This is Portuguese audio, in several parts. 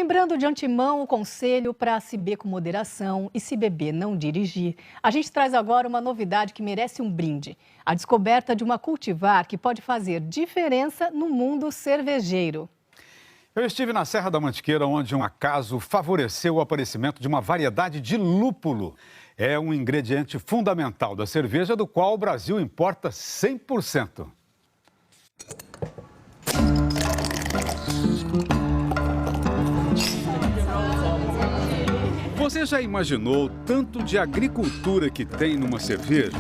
Lembrando de antemão o conselho para se beber com moderação e se beber não dirigir, a gente traz agora uma novidade que merece um brinde. A descoberta de uma cultivar que pode fazer diferença no mundo cervejeiro. Eu estive na Serra da Mantiqueira, onde um acaso favoreceu o aparecimento de uma variedade de lúpulo. É um ingrediente fundamental da cerveja, do qual o Brasil importa 100%. Você já imaginou o tanto de agricultura que tem numa cerveja?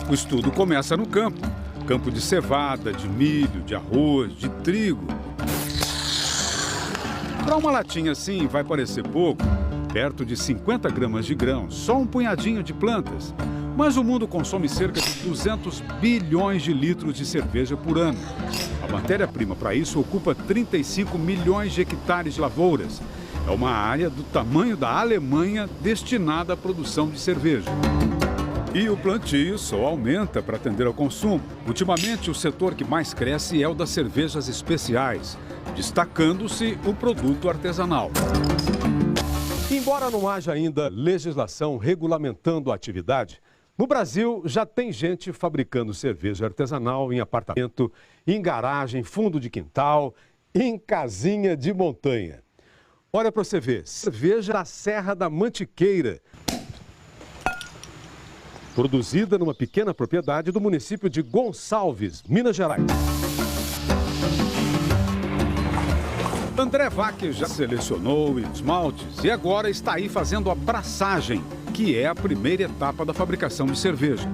O estudo começa no campo. Campo de cevada, de milho, de arroz, de trigo. Para uma latinha assim vai parecer pouco, perto de 50 gramas de grãos, só um punhadinho de plantas. Mas o mundo consome cerca de 200 bilhões de litros de cerveja por ano. A matéria-prima para isso ocupa 35 milhões de hectares de lavouras. É uma área do tamanho da Alemanha destinada à produção de cerveja. E o plantio só aumenta para atender ao consumo. Ultimamente, o setor que mais cresce é o das cervejas especiais, destacando-se o produto artesanal. Embora não haja ainda legislação regulamentando a atividade, no Brasil já tem gente fabricando cerveja artesanal em apartamento, em garagem, fundo de quintal, em casinha de montanha. Olha para você ver, cerveja da Serra da Mantiqueira, produzida numa pequena propriedade do município de Gonçalves, Minas Gerais. André Vaque já selecionou os maltes e agora está aí fazendo a braçagem, que é a primeira etapa da fabricação de cerveja.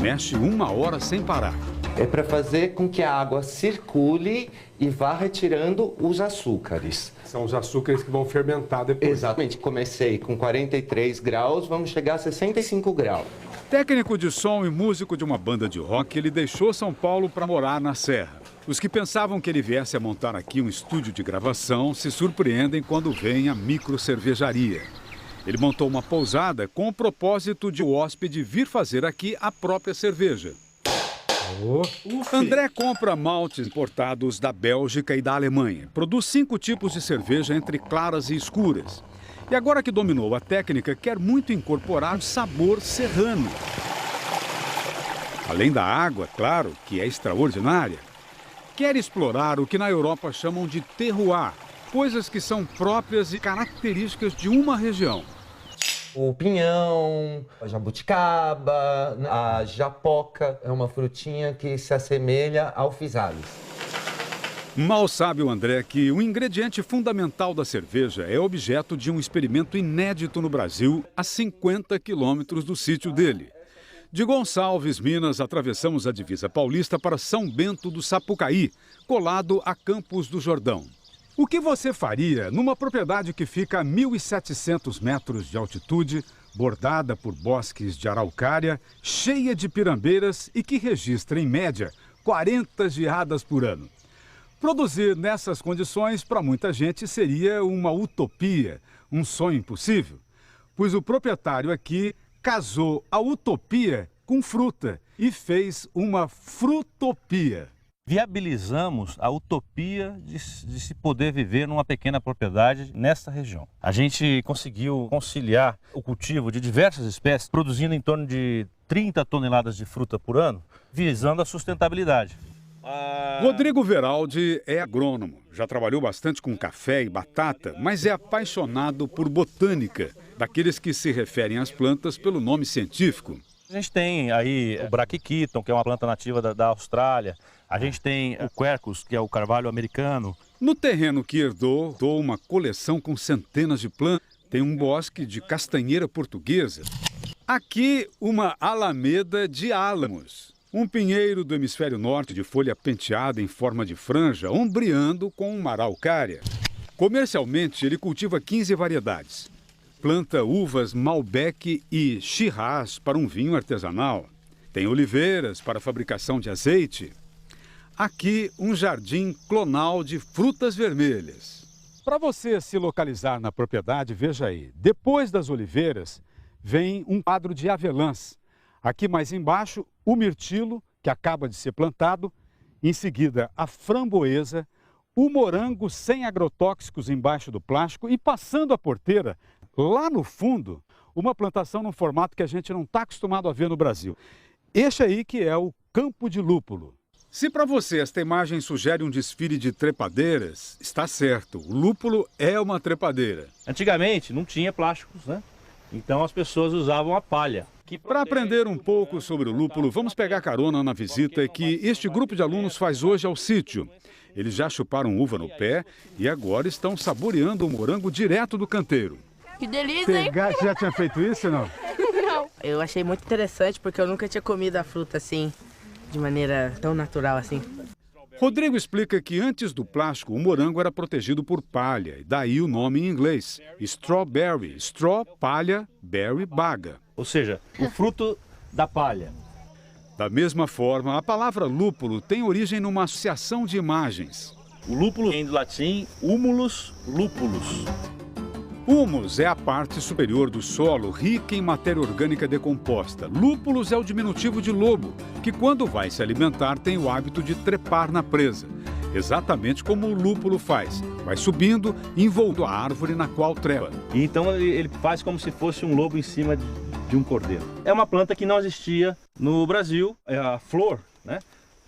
Mexe 1 hora sem parar. É para fazer com que a água circule e vá retirando os açúcares. São os açúcares que vão fermentar depois. Exatamente. Comecei com 43 graus, vamos chegar a 65 graus. Técnico de som e músico de uma banda de rock, ele deixou São Paulo para morar na Serra. Os que pensavam que ele viesse a montar aqui um estúdio de gravação se surpreendem quando vem a microcervejaria. Ele montou uma pousada com o propósito de o hóspede vir fazer aqui a própria cerveja. André compra maltes importados da Bélgica e da Alemanha. Produz 5 tipos de cerveja entre claras e escuras. E agora que dominou a técnica, quer muito incorporar o sabor serrano. Além da água, claro, que é extraordinária, quer explorar o que na Europa chamam de terroir, coisas que são próprias e características de uma região. O pinhão, a jabuticaba, a japoca é uma frutinha que se assemelha ao physalis. Mal sabe o André que o ingrediente fundamental da cerveja é objeto de um experimento inédito no Brasil, a 50 quilômetros do sítio dele. De Gonçalves, Minas, atravessamos a divisa paulista para São Bento do Sapucaí, colado a Campos do Jordão. O que você faria numa propriedade que fica a 1.700 metros de altitude, bordada por bosques de araucária, cheia de pirambeiras e que registra, em média, 40 geadas por ano? Produzir nessas condições, para muita gente, seria uma utopia, um sonho impossível. Pois o proprietário aqui casou a utopia com fruta e fez uma frutopia. Viabilizamos a utopia de se poder viver numa pequena propriedade nesta região. A gente conseguiu conciliar o cultivo de diversas espécies, produzindo em torno de 30 toneladas de fruta por ano, visando a sustentabilidade. Rodrigo Veraldi é agrônomo, já trabalhou bastante com café e batata, mas é apaixonado por botânica, daqueles que se referem às plantas pelo nome científico. A gente tem aí o Brachychaeton, que é uma planta nativa da Austrália. A gente tem o Quercus, que é o carvalho americano. No terreno que herdou, uma coleção com centenas de plantas. Tem um bosque de castanheira portuguesa. Aqui, uma alameda de álamos. Um pinheiro do hemisfério norte de folha penteada em forma de franja, ombreando com uma araucária. Comercialmente, ele cultiva 15 variedades. Planta uvas Malbec e Shiraz para um vinho artesanal. Tem oliveiras para fabricação de azeite. Aqui, um jardim clonal de frutas vermelhas. Para você se localizar na propriedade, veja aí. Depois das oliveiras, vem um quadro de avelãs. Aqui mais embaixo, o mirtilo, que acaba de ser plantado. Em seguida, a framboesa, o morango sem agrotóxicos embaixo do plástico e passando a porteira, lá no fundo, uma plantação num formato que a gente não está acostumado a ver no Brasil. Este aí que é o campo de lúpulo. Se para você esta imagem sugere um desfile de trepadeiras, está certo, o lúpulo é uma trepadeira. Antigamente não tinha plásticos, né? Então as pessoas usavam a palha. Para aprender um pouco sobre o lúpulo, vamos pegar carona na visita que este grupo de alunos faz hoje ao sítio. Eles já chuparam uva no pé e agora estão saboreando o morango direto do canteiro. Que delícia, hein? Você já tinha feito isso ou não? Não. Eu achei muito interessante porque eu nunca tinha comido a fruta assim, de maneira tão natural assim. Rodrigo explica que antes do plástico, o morango era protegido por palha, e daí o nome em inglês, strawberry, straw, palha, berry, baga. Ou seja, o fruto da palha. Da mesma forma, a palavra lúpulo tem origem numa associação de imagens. O lúpulo vem do latim humulus lupulus. Humus é a parte superior do solo rica em matéria orgânica decomposta. Lúpulos é o diminutivo de lobo, que quando vai se alimentar tem o hábito de trepar na presa. Exatamente como o lúpulo faz. Vai subindo e envolvendo a árvore na qual trepa. E então ele faz como se fosse um lobo em cima de um cordeiro. É uma planta que não existia no Brasil, é a flor, né?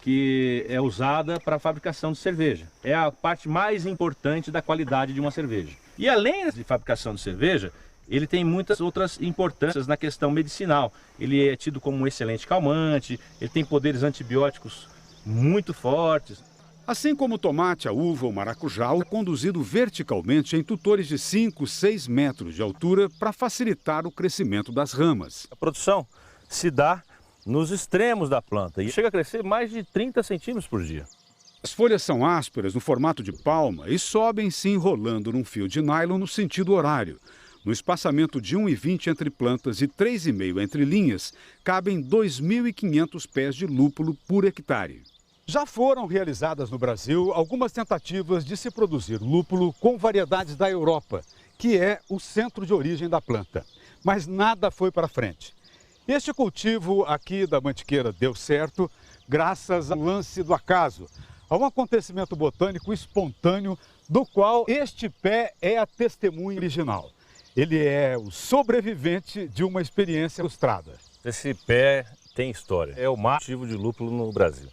Que é usada para a fabricação de cerveja. É a parte mais importante da qualidade de uma cerveja. E além de fabricação de cerveja, ele tem muitas outras importâncias na questão medicinal. Ele é tido como um excelente calmante, ele tem poderes antibióticos muito fortes. Assim como o tomate, a uva ou o maracujá, é conduzido verticalmente em tutores de 5, 6 metros de altura para facilitar o crescimento das ramas. A produção se dá nos extremos da planta e chega a crescer mais de 30 centímetros por dia. As folhas são ásperas, no formato de palma, e sobem se enrolando num fio de nylon no sentido horário. No espaçamento de 1,20 entre plantas e 3,5 entre linhas, cabem 2.500 pés de lúpulo por hectare. Já foram realizadas no Brasil algumas tentativas de se produzir lúpulo com variedades da Europa, que é o centro de origem da planta. Mas nada foi para frente. Este cultivo aqui da Mantiqueira deu certo graças ao lance do acaso, a um acontecimento botânico espontâneo do qual este pé é a testemunha original. Ele é o sobrevivente de uma experiência frustrada. Esse pé tem história. É o maior cultivo de lúpulo no Brasil.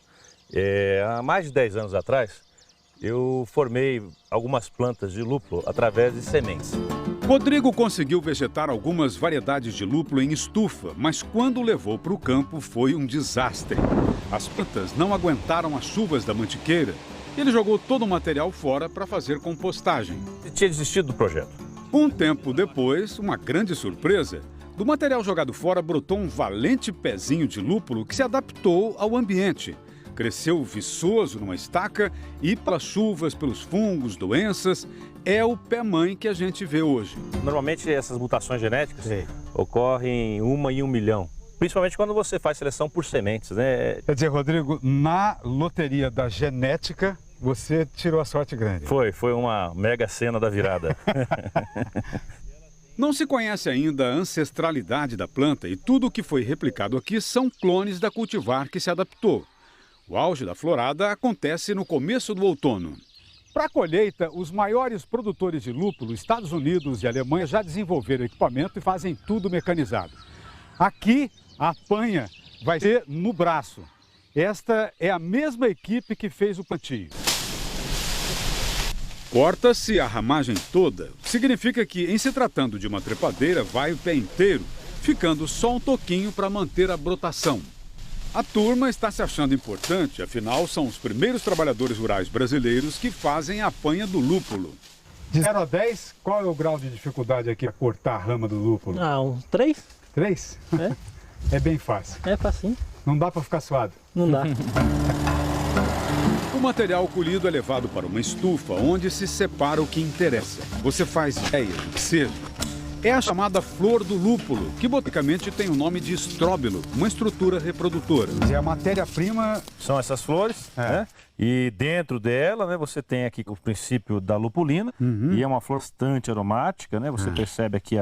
Há mais de 10 anos atrás, eu formei algumas plantas de lúpulo através de sementes. Rodrigo conseguiu vegetar algumas variedades de lúpulo em estufa, mas quando levou para o campo foi um desastre. As plantas não aguentaram as chuvas da Mantiqueira. Ele jogou todo o material fora para fazer compostagem. Tinha desistido do projeto. Um tempo depois, uma grande surpresa, do material jogado fora brotou um valente pezinho de lúpulo que se adaptou ao ambiente. Cresceu viçoso numa estaca e pelas chuvas, pelos fungos, doenças, é o pé-mãe que a gente vê hoje. Normalmente essas mutações genéticas ocorrem 1 em 1 milhão. Principalmente quando você faz seleção por sementes, né? Quer dizer, Rodrigo, na loteria da genética, você tirou a sorte grande. Foi uma mega cena da virada. Não se conhece ainda a ancestralidade da planta e tudo o que foi replicado aqui são clones da cultivar que se adaptou. O auge da florada acontece no começo do outono. Para a colheita, os maiores produtores de lúpulo, Estados Unidos e Alemanha, já desenvolveram equipamento e fazem tudo mecanizado. Aqui, a apanha vai ser no braço. Esta é a mesma equipe que fez o plantio. Corta-se a ramagem toda. Significa que, em se tratando de uma trepadeira, vai o pé inteiro, ficando só um toquinho para manter a brotação. A turma está se achando importante, afinal são os primeiros trabalhadores rurais brasileiros que fazem a apanha do lúpulo. De 0 a 10, qual é o grau de dificuldade aqui para cortar a rama do lúpulo? Uns 3. 3? É bem fácil. É facinho. Não dá para ficar suado? Não dá. O material colhido é levado para uma estufa onde se separa o que interessa. Você faz ideia do que seja? É a chamada flor do lúpulo, que botanicamente tem o nome de estróbilo, uma estrutura reprodutora. E a matéria-prima... São essas flores, né? E dentro dela, né, você tem aqui o princípio da lupulina, e é uma flor bastante aromática, né? Você percebe aqui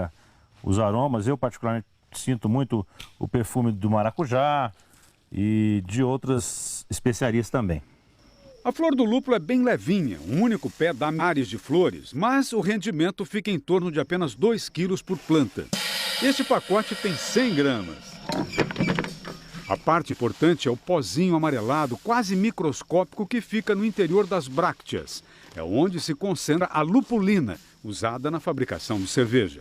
os aromas. Eu particularmente sinto muito o perfume do maracujá e de outras especiarias também. A flor do lúpulo é bem levinha, um único pé dá milhares de flores, mas o rendimento fica em torno de apenas 2 quilos por planta. Este pacote tem 100 gramas. A parte importante é o pozinho amarelado, quase microscópico, que fica no interior das brácteas. É onde se concentra a lupulina, usada na fabricação de cerveja.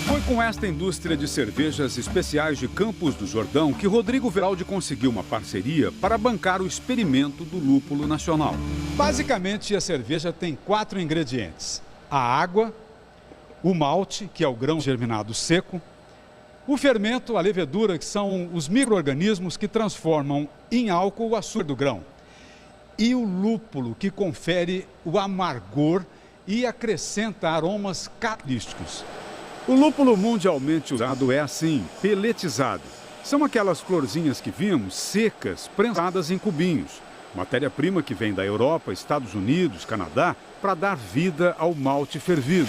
Foi com esta indústria de cervejas especiais de Campos do Jordão que Rodrigo Veraldi conseguiu uma parceria para bancar o experimento do lúpulo nacional. Basicamente, a cerveja tem 4 ingredientes: a água, o malte, que é o grão germinado seco, o fermento, a levedura, que são os micro-organismos que transformam em álcool o açúcar do grão, e o lúpulo, que confere o amargor e acrescenta aromas característicos. O lúpulo mundialmente usado é assim, peletizado. São aquelas florzinhas que vimos, secas, prensadas em cubinhos. Matéria-prima que vem da Europa, Estados Unidos, Canadá, para dar vida ao malte fervido.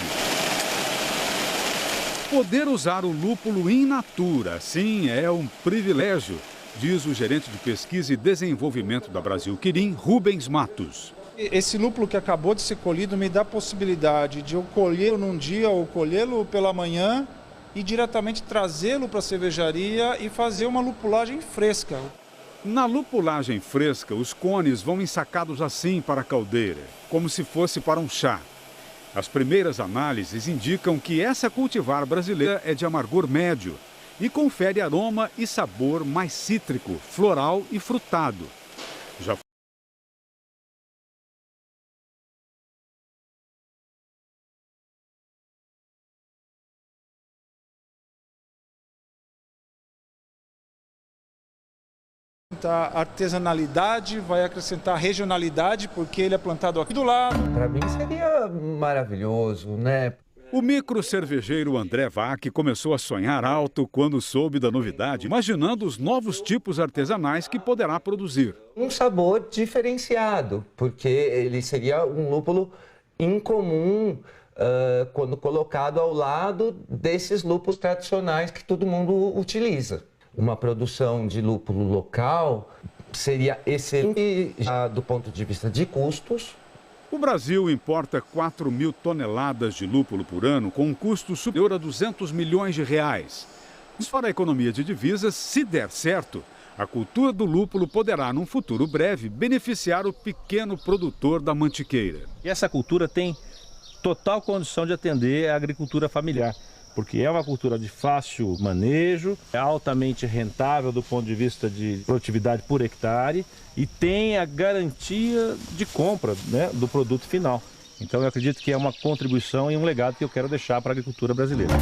Poder usar o lúpulo in natura, sim, é um privilégio, diz o gerente de pesquisa e desenvolvimento da Brasil Quirim, Rubens Matos. Esse lúpulo que acabou de ser colhido me dá a possibilidade de eu colhê-lo num dia ou colhê-lo pela manhã e diretamente trazê-lo para a cervejaria e fazer uma lupulagem fresca. Na lupulagem fresca, os cones vão ensacados assim para a caldeira, como se fosse para um chá. As primeiras análises indicam que essa cultivar brasileira é de amargor médio e confere aroma e sabor mais cítrico, floral e frutado. Já A artesanalidade vai acrescentar regionalidade, porque ele é plantado aqui do lado. Para mim seria maravilhoso, né? o micro cervejeiro André Vac começou a sonhar alto quando soube da novidade, imaginando os novos tipos artesanais que poderá produzir. Um sabor diferenciado, porque ele seria um lúpulo incomum quando colocado ao lado desses lúpulos tradicionais que todo mundo utiliza. Uma produção de lúpulo local seria excelente do ponto de vista de custos. O Brasil importa 4.000 toneladas de lúpulo por ano, com um custo superior a 200 milhões de reais. Fora a economia de divisas, se der certo, a cultura do lúpulo poderá, num futuro breve, beneficiar o pequeno produtor da mantiqueira. E essa cultura tem total condição de atender a agricultura familiar, porque é uma cultura de fácil manejo, é altamente rentável do ponto de vista de produtividade por hectare e tem a garantia de compra, né, do produto final. Então eu acredito que é uma contribuição e um legado que eu quero deixar para a agricultura brasileira.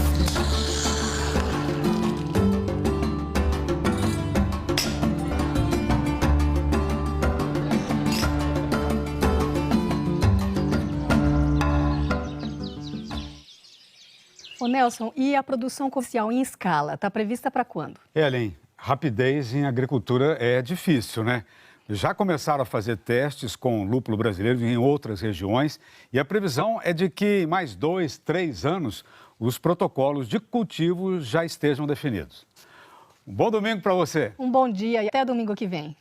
Ô Nelson, e a produção comercial em escala, está prevista para quando? Ellen, rapidez em agricultura é difícil, né? Já começaram a fazer testes com lúpulo brasileiro em outras regiões e a previsão é de que em mais 2, 3 anos os protocolos de cultivo já estejam definidos. Um bom domingo para você. Um bom dia e até domingo que vem.